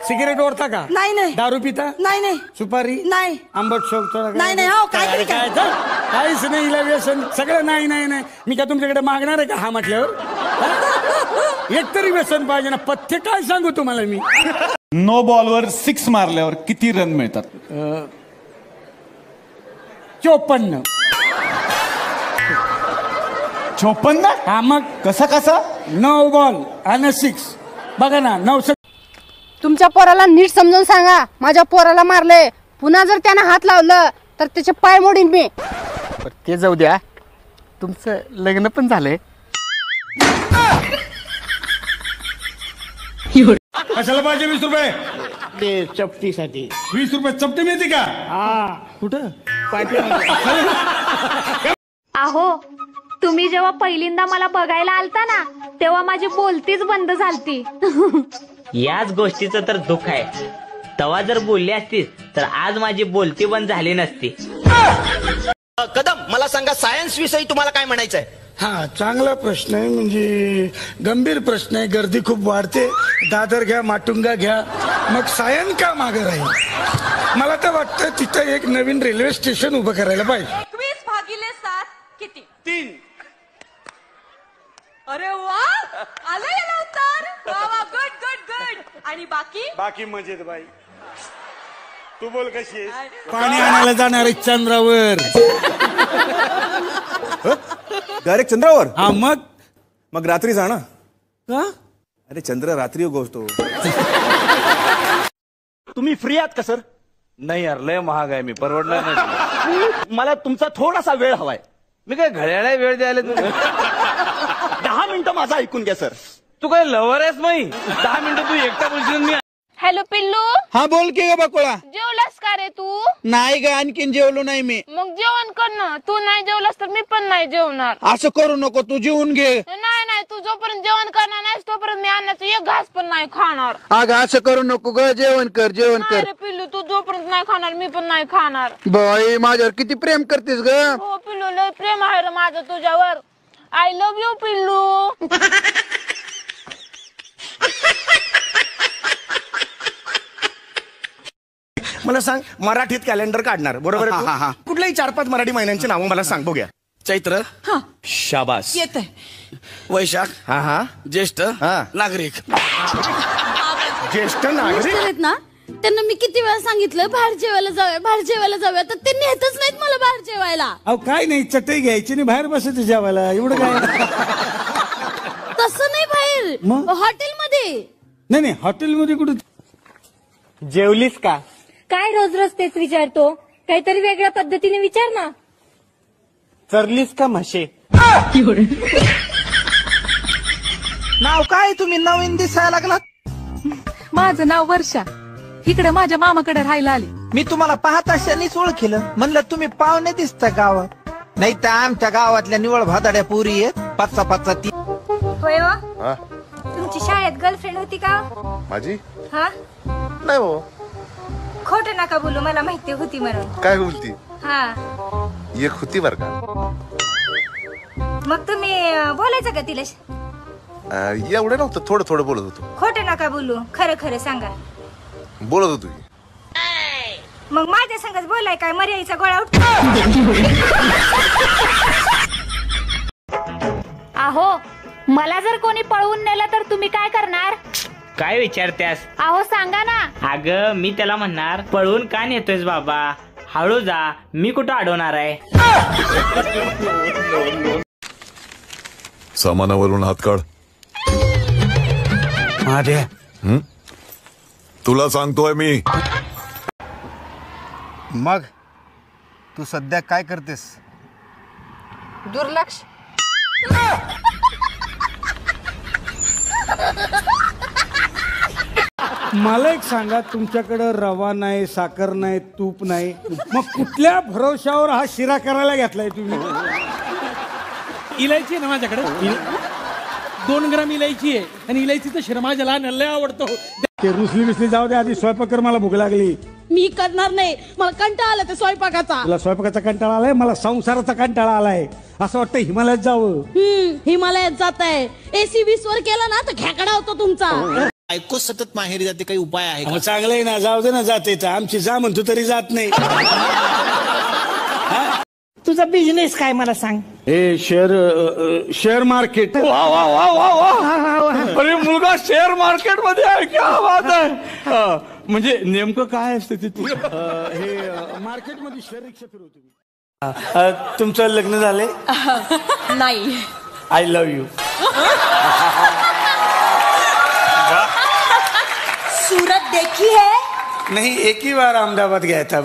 Cigarette ओढता का? नाही नाही. दारू पिता? नाही नाही. सुपारी? नाही. आंबट शोक? नाही नाही. हो काय काहीच नाही. हिला व्यसन सगळं नाही नाही नाही. मी का तुमच्याकडे मागणार आहे का हा म्हटल्यावर? एक तरी व्यसन पाहिजे ना. पथ्य काय सांगू तुम्हाला मी. नो बॉलवर 6 मारल्यावर किती रन मिळतात? 54. 54? हा मग कसा 9 बॉल आणि 6. बघा ना 9. तुमच्या पोराला नीट समजून सांगा. माझ्या पोराला मारले. पुन्हा जर त्यानं हात लावलं तर त्याचे पाय मोडीन मी. ते जाऊ द्या. तुमचं लग्न पण झालंय? कशाला पाहिजे 20 रुपये? ते चपटीसाठी. 20 रुपये चपटी मिळते का? हा. कुठं? अहो तुम्ही जेव्हा पहिल्यांदा मला बघायला आलता ना तेव्हा माझी बोलतीच बंद झालती. याच गोष्टीचं तर दुःख आहे. तेव्हा जर बोलली असतीस तर आज माझी बोलती बंद झाली नसती. कदम मला सांगा, सायन्स विषयी तुम्हाला काय म्हणायचंय? हा चांगला प्रश्न आहे. म्हणजे गंभीर प्रश्न आहे. गर्दी खूप वाढते. दादर घ्या, माटुंगा घ्या, मग सायन का मागे राहील? मला तर वाटतं तिथं एक नवीन रेल्वे स्टेशन उभं करायला पाहिजे. 21/7 किती? 3. अरे वा, आलं याला उत्तर. वा वा, गुड गुड गुड. आणि बाकी मजेत बाई. तू बोल कशी आहे? पाणी आणायला जाणार आहे चंद्रावर. डायरेक्ट चंद्रावर? हा मग रात्री जाणं का? अरे चंद्र रात्री गोष्ट. तुम्ही फ्री आहात का सर? नाही यार, लय महाग आहे. मी परवडणार नाही. मला तुमचा थोडासा वेळ हवाय. मी काय घड्याळा वेळ द्यायला तुला? 10 मिनिटं माझा ऐकून घ्या सर. तू काय लवर आहेस? मी 10 मिनिटं तू एकटा बोलशील. मी हॅलो पिल्लू. हा बोल की ग बकुळा. जेवलास का रे तू? नाही ग, आणखीन जेवलो नाही मी. मग जेवण कर ना. तू नाही जेवलास तर मी पण नाही जेवणार. असं करू नको, तू जेवून घे. नाही नाही, तू जोपर्यंत जेवण करणार नाहीस तोपर्यंत मी अन्नाचं एक घास पण नाही खाणार. अगं असं करू नको ग, जेवण कर जेवण कर. अरे पिल्लू, तू जोपर्यंत नाही खाणार मी पण नाही खाणार. बाई माझ्यावर किती प्रेम करतेस ग. हो पिल्लू, लय प्रेम आहे रे माझं तुझ्यावर. आय लव्ह यू पिल्लू. मला सांग, मराठीत कॅलेंडर काढणार बरोबर आहे? कुठल्याही 4-5 मराठी महिन्यांची नावं मला सांग बघूया. चैत्र, शाबास. येतंय. वैशाख, हा. ज्येष्ठ, नागरिक. ज्येष्ठ नागरिक आहेत ना, त्यांना मी किती वेळा सांगितलं बाहेर जेवायला जाऊया तर ते नेतच नाहीत मला बाहेर जेवायला. अहो काय नाही, चटई घ्यायची आणि बाहेर बसायचं जेवायला. एवढं काय? तसं नाही, बाहेर हॉटेलमध्ये. नाही हॉटेलमध्ये कुठं? जेवलीस का? काय रोज रोज तेच विचारतो? काहीतरी वेगळ्या पद्धतीने विचार ना. चरलीस का म्हशे? नाव काय? तुम्ही नवीन दिसायला लागलात. माझं नाव वर्षा. इकडे माझ्या मामाकडे राहायला आली. मी तुम्हाला पाहत अशानेच ओळखलं. म्हणलं तुम्ही पाहुणे दिसता गावात. नाही तर आमच्या गावातल्या निवळ भादाड्या पुरी आहेत. 5-5 ती. होय वा? तुमची शाळेत गर्लफ्रेंड होती का? माझी हा नाही हो. खोटं नका बोलू, मला माहिती होती म्हणून. काय बोलती? हा एक होती बर का. मग तुम्ही बोलायचं का तिला? एवढं नव्हतं, थोडं थोडं बोलत होतो. खोटं नका बोलू, खरं खरं सांगा. बोलत होतो. मग माझ्या संगच बोलाय काय मर्यादेचा गोळा उठ. अहो मला जर कोणी पळवून नेलं तर तुम्ही काय करणार? काय विचारत्यास? अहो सांगा ना. अगं मी त्याला म्हणणार, पळवून का नेतोयस बाबा, हळू जा, मी कुठं अडवणार आहे. सामानावरून हात काढ. माझ्या तुला सांगतोय मी. मग तू सध्या काय करतेस? दुर्लक्ष. मला एक सांगा, तुमच्याकडं रवा नाही, साखर नाही, तूप नाही, मग कुठल्या भरोशावर हा शिरा करायला घेतलाय तुम्ही? इलायची आहे ना माझ्याकडे, 2 ग्राम इलायची आहे आणि इलायचीचा शिरा माझ्या लहान लय आवडतो. ते रुसली जाऊ दे, आधी स्वयंपाक कर, मला भूक लागली. मी करणार नाही, मला कंटाळा आला त्या स्वयंपाकाचा. तुला स्वयंपाकाचा कंटाळा आलाय, मला संसाराचा कंटाळा आलाय. असं वाटतं हिमालयात जावं. हिमालयात जात आहे. AC 20 वर केला ना तर खेकडा होतो तुमचा. बायको सतत माहेरी जाते, काही उपाय आहे अहो, चांगलं आहे ना, जाऊ दे ना, जाते तर आमची जा म्हणतो तरी जात नाही. तुझा बिझनेस काय मला सांग. हे शेअर मार्केट. वा वा वा वा वा, अरे मुलगा शेअर मार्केट मध्ये आहे, क्या बात आहे. म्हणजे नेमकं काय असतं तिथे? हे मार्केटमध्ये शेअर रिक्षा फिरवतो. तुमचं लग्न झालंय? नाही. I love you. सूरत देखी है? नहीं, एक ही बार अहमदाबाद गया था.